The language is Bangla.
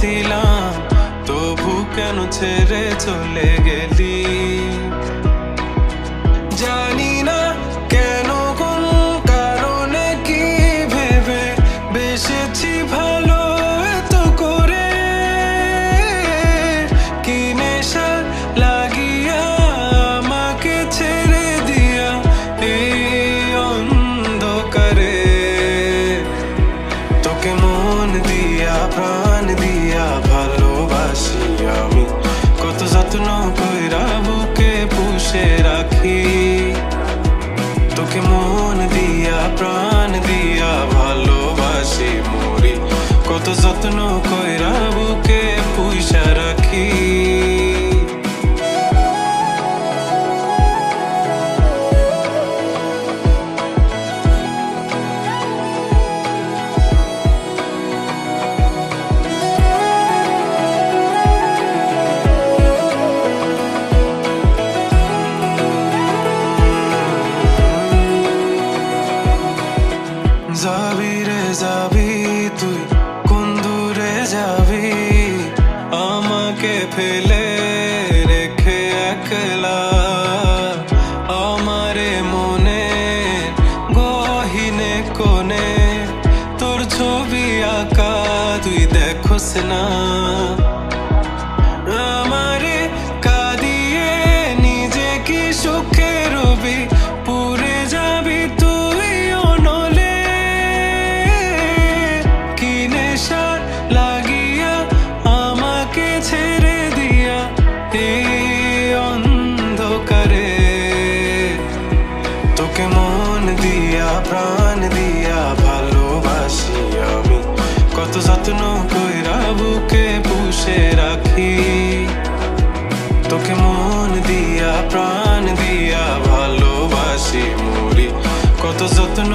দিলাম, তবু কেন ছেড়ে চলে গেলি? জানি না কেন, কোন কারণে, কি ভেবে বেসেছি ভালো এত করে। কি নেশা লাগিয়া আমাকে ছেড়ে দিয়া এই অন্ধকারে। তোকে মন দিয়া প্রাণ দিয়া ভালোবাসি আমি, কত যত্ন কইরা বুকে পুষে রাখি। তোকে মন দিয়া প্রাণ দিয়া ভালোবাসি মরি, কত যত্ন কইরা বুকে পুষা রাখি। যাবি রে যাবি তুই, কোন দূরে যাবি আমাকে ফেলে রেখে একলা। আমারে মনে গহীনে কোণে তোর ছবি আঁকা তুই দেখোস না। আমারে কাঁদিয়ে নিজে কি সুখে রবি, পুরে যাবি তুই অনলে। কি নেশা লাগিয়া আমাকে ছেড়ে দিয়া এই অন্ধকারে। তোকে মন দিয়া প্রাণ দিয়া ভালোবাসি আমি, কত যত্ন কইরা বুকে পুষে রাখি। তোকে মন দিয়া প্রাণ দিয়া ভালোবাসি মরি, কত যত্ন